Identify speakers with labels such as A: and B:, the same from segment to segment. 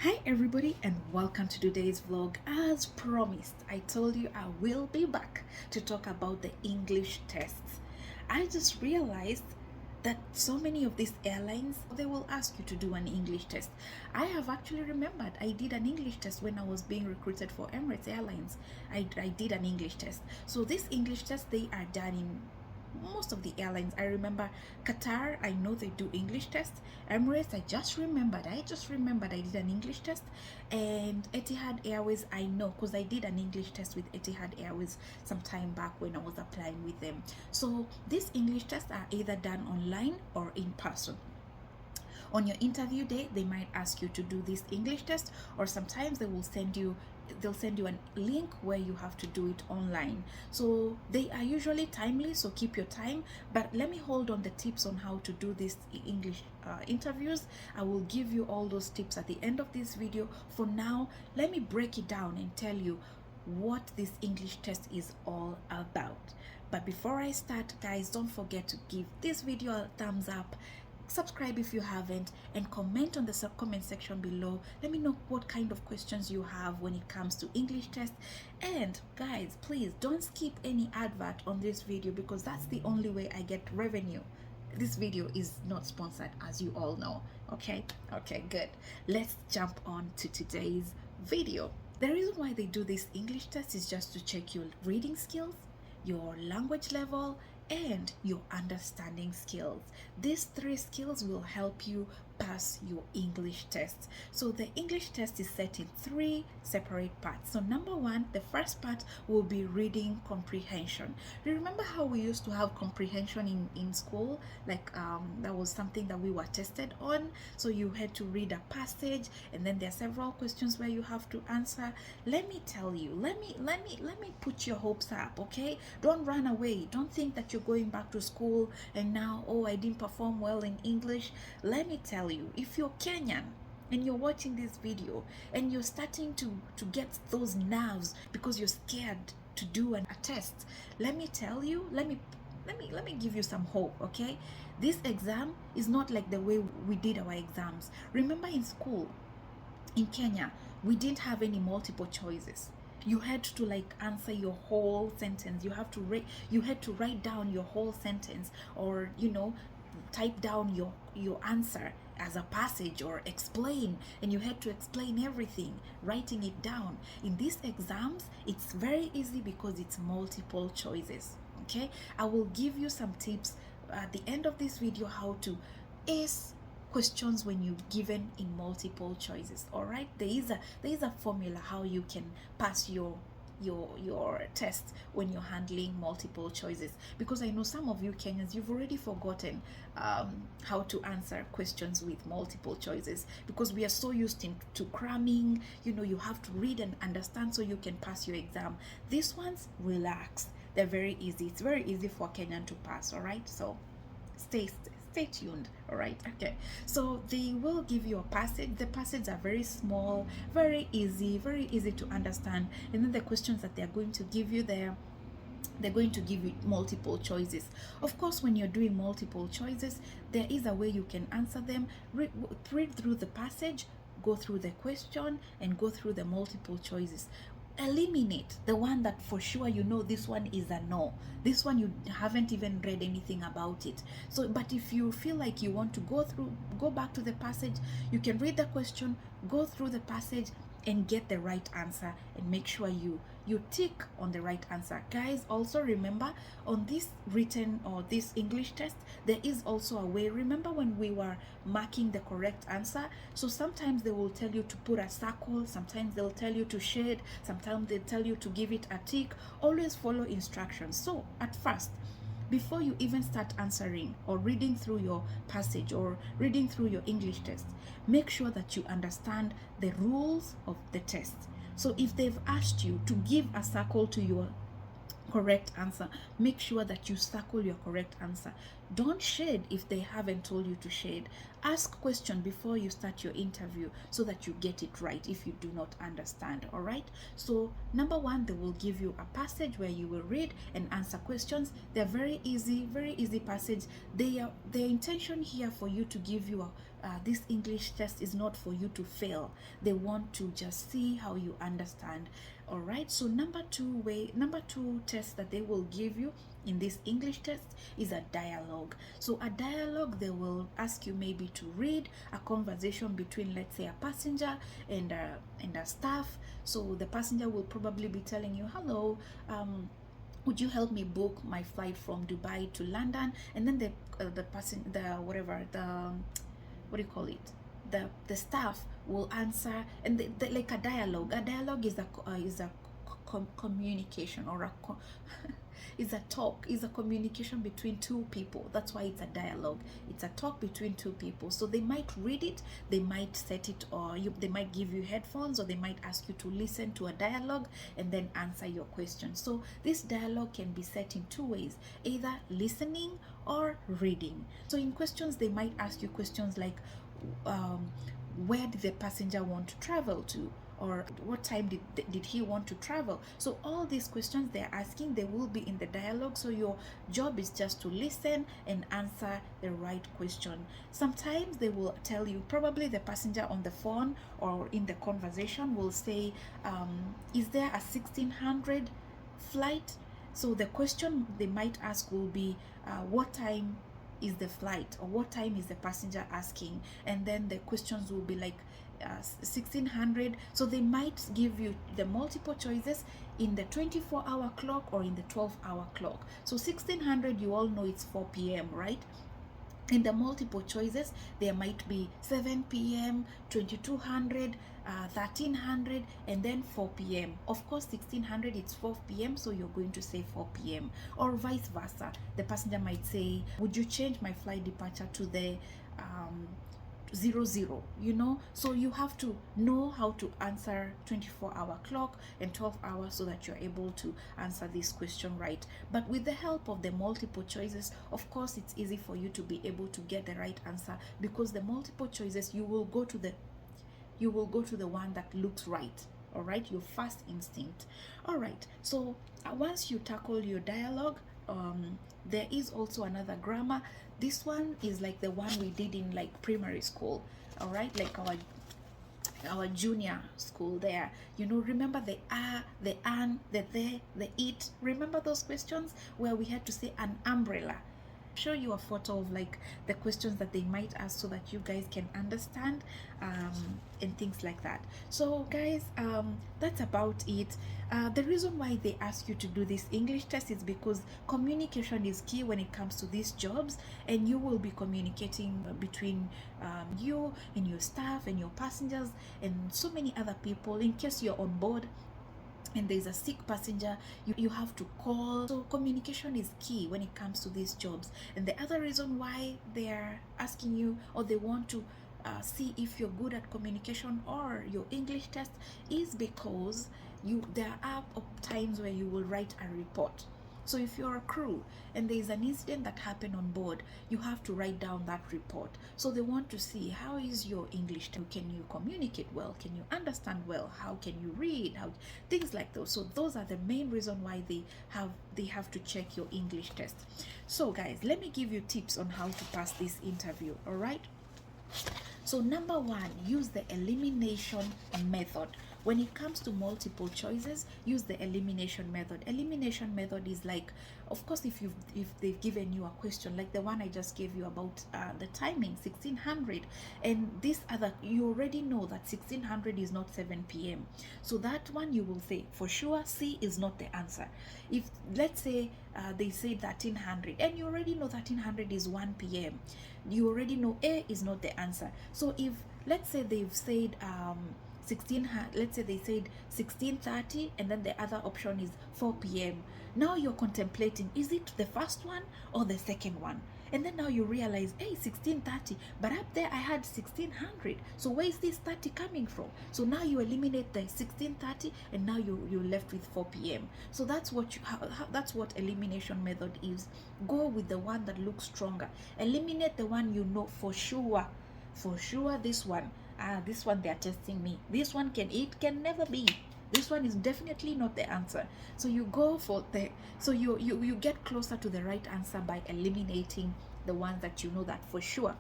A: Hi everybody and welcome to today's vlog. As promised, I told you I will be back to talk about the English tests. I just realized that so many of these airlines, they will ask you to do an English test. I have actually remembered I did an English test when I was being recruited for Emirates Airlines. I did an English test. So this English test, they are done in most of the airlines. I remember Qatar, I know they do English tests. Emirates, I just remembered I did an English test. And Etihad Airways, I know because I did an English test with Etihad Airways some time back when I was applying with them. So these English tests are either done online or in person. On your interview day, they might ask you to do this English test, or sometimes they'll send you a link where you have to do it online. So they are usually timely, so keep your time. But let me hold on the tips on how to do these English interviews. I will give you all those tips at the end of this video. For now, let me break it down and tell you what this English test is all about. But before I start, guys, don't forget to give this video a thumbs up, subscribe if you haven't, and comment on the comment section below. Let me know what kind of questions you have when it comes to English test. And guys, please don't skip any advert on this video, because that's the only way I get revenue. This video is not sponsored, as you all know. Okay, good. Let's jump on to today's video. The reason why they do this English test is just to check your reading skills, your language level, and your understanding skills. These three skills will help you pass your English test. So the English test is set in three separate parts. So number one, the first part will be reading comprehension. You remember how we used to have comprehension in school? Like that was something that we were tested on. So you had to read a passage, and then there are several questions where you have to answer. Let me tell you, let me put your hopes up, okay? Don't run away. Don't think that you're going back to school and now, oh, I didn't perform well in English. Let me tell you, if you're Kenyan and you're watching this video and you're starting to get those nerves because you're scared to do a test, let me tell you, let me give you some hope, okay? This exam is not like the way we did our exams. Remember, in school in Kenya, we didn't have any multiple choices. You had to like answer your whole sentence. You had to write down your whole sentence, or type down your answer as a passage, or explain, and you had to explain everything, writing it down. In these exams, it's very easy because it's multiple choices. Okay, I will give you some tips at the end of this video how to ace questions when you're given in multiple choices. All right, there is a formula how you can pass your test when you're handling multiple choices, because I know some of you Kenyans, you've already forgotten how to answer questions with multiple choices, because we are so used to cramming. You have to read and understand so you can pass your exam. These ones, relax, they're very easy. It's very easy for Kenyan to pass. All right, so stay tuned. All right, okay, so they will give you a passage. The passages are very small, very easy to understand, and then the questions that they're going to give you there, they're going to give you multiple choices. Of course, when you're doing multiple choices, there is a way you can answer them. Read through the passage, go through the question, and go through the multiple choices. Eliminate the one that for sure this one is a no. This one you haven't even read anything about it. So, but if you feel like you want to go back to the passage, you can read the question, go through the passage, and get the right answer, and make sure you tick on the right answer. Guys, also remember, on this written or this English test, there is also a way. Remember when we were marking the correct answer? So sometimes they will tell you to put a circle, sometimes they'll tell you to shade, sometimes they tell you to give it a tick. Always follow instructions. So at first, before you even start answering or reading through your passage or reading through your English test, make sure that you understand the rules of the test. So if they've asked you to give a circle to your correct answer, make sure that you circle your correct answer. Don't shade if they haven't told you to shade. Ask question before you start your interview so that you get it right if you do not understand. All right, so number one, they will give you a passage where you will read and answer questions. They're very easy passage. Their intention here for you to give you this English test is not for you to fail. They want to just see how you understand. All right, so number two test that they will give you in this English test is a dialogue. So a dialogue, they will ask you maybe to read a conversation between, let's say, a passenger and a staff. So the passenger will probably be telling you, hello, would you help me book my flight from Dubai to London? And then the person, the whatever, the what do you call it, the staff will answer, and like a dialogue. A dialogue is a communication, or is a talk, is a communication between two people. That's why it's a dialogue. It's a talk between two people. So they might read it, they might set it, or they might give you headphones, or they might ask you to listen to a dialogue and then answer your question. So this dialogue can be set in two ways, either listening or reading. So in questions, they might ask you questions like, where did the passenger want to travel to, or what time did he want to travel? So all these questions they're asking, they will be in the dialogue. So your job is just to listen and answer the right question. Sometimes they will tell you, probably the passenger on the phone or in the conversation will say, is there a 1600 flight? So the question they might ask will be, what time is the flight, or what time is the passenger asking? And then the questions will be like, 1600. So they might give you the multiple choices in the 24-hour clock or in the 12-hour clock. So 1600, you all know it's 4 p.m., right? In the multiple choices, there might be 7 p.m., 2200, 1300, and then 4 p.m. Of course, 1600, it's 4 p.m., so you're going to say 4 p.m. Or vice versa. The passenger might say, would you change my flight departure to the 00, you know? So you have to know how to answer 24-hour clock and 12 hours so that you're able to answer this question right. But with the help of the multiple choices, of course, it's easy for you to be able to get the right answer, because the multiple choices, you will go to the one that looks right. All right, your first instinct. All right, so once you tackle your dialogue, there is also another grammar. This one is like the one we did in like primary school. All right, like our junior school there. You know, remember the the an, the it? Remember those questions where we had to say an umbrella? Show you a photo of like the questions that they might ask so that you guys can understand, and things like that. So guys, that's about it. The reason why they ask you to do this English test is because communication is key when it comes to these jobs, and you will be communicating between you and your staff and your passengers and so many other people. In case you're on board and there's a sick passenger, you have to call. So communication is key when it comes to these jobs. And the other reason why they're asking you, or they want to see if you're good at communication or your English test, is because there are times where you will write a report. So if you're a crew and there is an incident that happened on board, you have to write down that report. So they want to see, how is your English? Can you communicate well? Can you understand well? How can you read? How, things like those. So those are the main reason why they have to check your English test. So guys, let me give you tips on how to pass this interview. All right. So number one, use the elimination method. When it comes to multiple choices, use the elimination method. Elimination method is like, of course, if they've given you a question like the one I just gave you about the timing 1600, and this other, you already know that 1600 is not 7 p.m. So that one you will say for sure C is not the answer. If let's say they say 1300 and you already know 1300 is 1 p.m., you already know A is not the answer. So if let's say they've said let's say they said 1630 and then the other option is 4 p.m. Now you're contemplating, is it the first one or the second one? And then now you realize, hey, 1630, but up there I had 1600. So where is this 30 coming from? So now you eliminate the 1630 and now you're left with 4 p.m. So that's what that's what elimination method is. Go with the one that looks stronger. Eliminate the one you know for sure. For sure, this one they are testing me. This one can never be. This one is definitely not the answer. So you go for you get closer to the right answer by eliminating the ones that you know that for sure.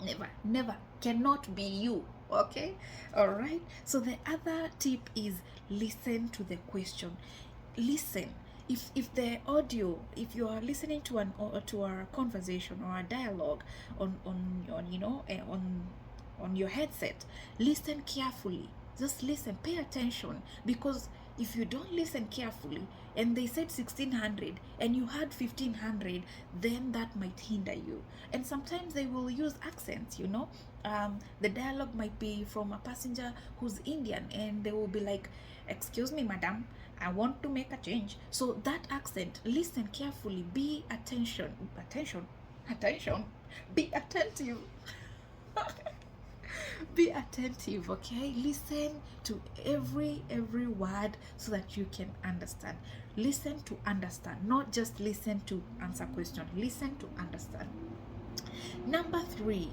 A: Never, never, cannot be you. Okay, all right. So the other tip is listen to the question. Listen. If the audio, if you are listening to an or to a conversation or a dialogue on on your headset, listen carefully. Just listen, pay attention, because if you don't listen carefully and they said 1600 and you had 1500, then that might hinder you. And sometimes they will use accents, the dialogue might be from a passenger who's Indian, and they will be like, excuse me madam, I want to make a change. So that accent, listen carefully, be attention, be attentive. Be attentive, okay? Listen to every word so that you can understand. Listen to understand, not just listen to answer question. Listen to understand. Number 3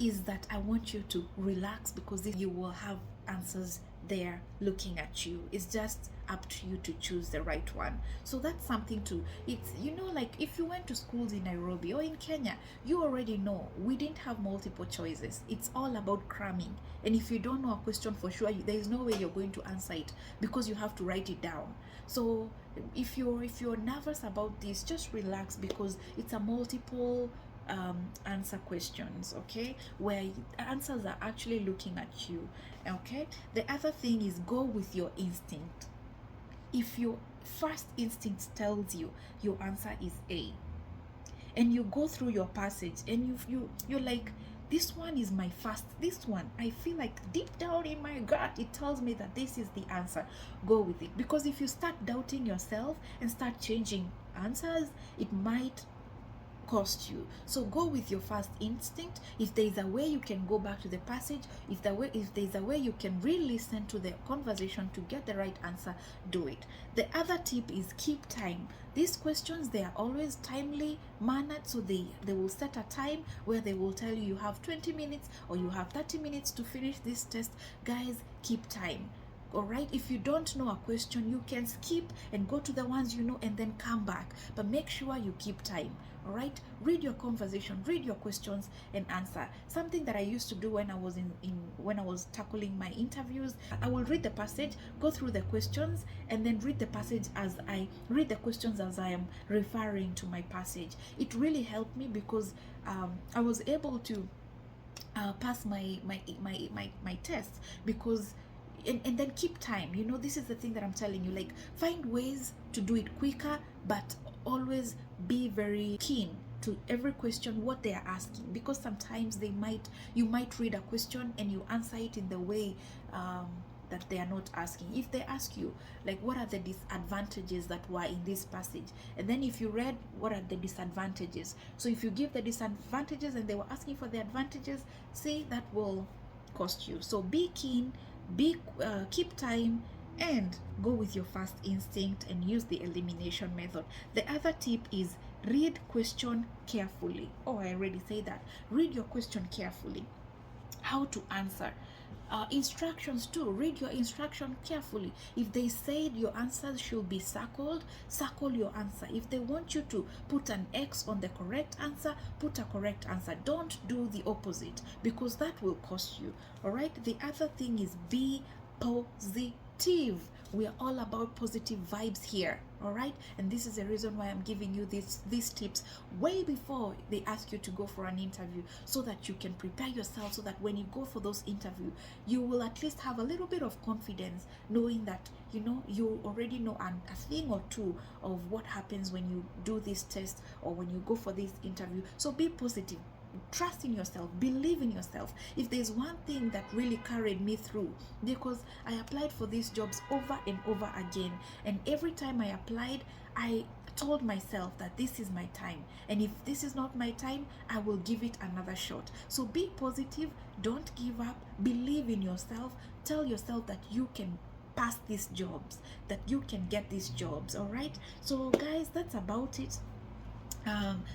A: is that I want you to relax, because you will have answers there looking at you. It's just up to you to choose the right one. So that's something to, it's, like if you went to schools in Nairobi or in Kenya, you already know we didn't have multiple choices. It's all about cramming. And if you don't know a question for sure, there is no way you're going to answer it, because you have to write it down. So if you're nervous about this, just relax, because it's a multiple answer questions, okay, where answers are actually looking at you. Okay, the other thing is, go with your instinct. If your first instinct tells you your answer is A, and you go through your passage and you're like, this one is my first, this one, I feel like deep down in my gut it tells me that this is the answer, go with it. Because if you start doubting yourself and start changing answers, it might cost you. So go with your first instinct. If there is a way you can go back to the passage, if there is a way you can re-listen to the conversation to get the right answer, do it. The other tip is keep time. These questions, they are always timely mannered, so they will set a time where they will tell you have 20 minutes or you have 30 minutes to finish this test. Guys, keep time. All right, if you don't know a question, you can skip and go to the ones you know and then come back, but make sure you keep time. All right, read your conversation, read your questions and answer. Something that I used to do when I was when I was tackling my interviews, I will read the passage, go through the questions, and then read the passage as I read the questions as I am referring to my passage. It really helped me, because I was able to pass my tests, because and then keep time. This is the thing that I'm telling you, like, find ways to do it quicker, but always be very keen to every question what they are asking, because sometimes you might read a question and you answer it in the way that they are not asking. If they ask you, like, what are the disadvantages that were in this passage, and then if you read what are the disadvantages, so if you give the disadvantages and they were asking for the advantages, see, that will cost you. So be keen, keep time, and go with your first instinct and use the elimination method. The other tip is read question carefully. Oh, I already said that. Read your question carefully. How to answer. Instructions too. Read your instruction carefully. If they said your answers should be circled, circle your answer. If they want you to put an X on the correct answer, put a correct answer. Don't do the opposite, because that will cost you. All right. The other thing is be positive. We are all about positive vibes here. All right, and this is the reason why I'm giving you these tips way before they ask you to go for an interview, so that you can prepare yourself, so that when you go for those interviews, you will at least have a little bit of confidence, knowing that you already know a thing or two of what happens when you do this test or when you go for this interview. So be positive. Trust in yourself, believe in yourself. If there's one thing that really carried me through, because I applied for these jobs over and over again, and every time I applied, I told myself that this is my time, and if this is not my time, I will give it another shot. So be positive, don't give up, believe in yourself, tell yourself that you can pass these jobs, that you can get these jobs. All right, so guys, that's about it.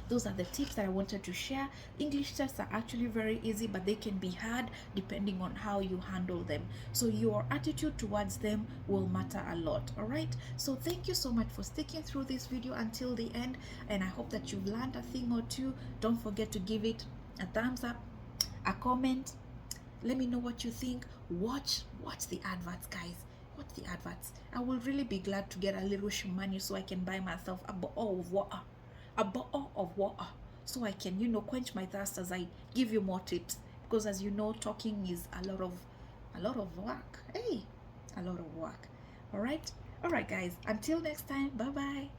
A: Those are the tips that I wanted to share. English tests are actually very easy, but they can be hard depending on how you handle them. So your attitude towards them will matter a lot. All right, so thank you so much for sticking through this video until the end, and I hope that you've learned a thing or two. Don't forget to give it a thumbs up, a comment. Let me know what you think. Watch the adverts, guys. Watch the adverts. I will really be glad to get a little money so I can buy myself a bottle of water. A bottle of water. So I can, quench my thirst as I give you more tips. Because as you know, talking is a lot of work. Hey, a lot of work. All right, guys. Until next time. Bye bye.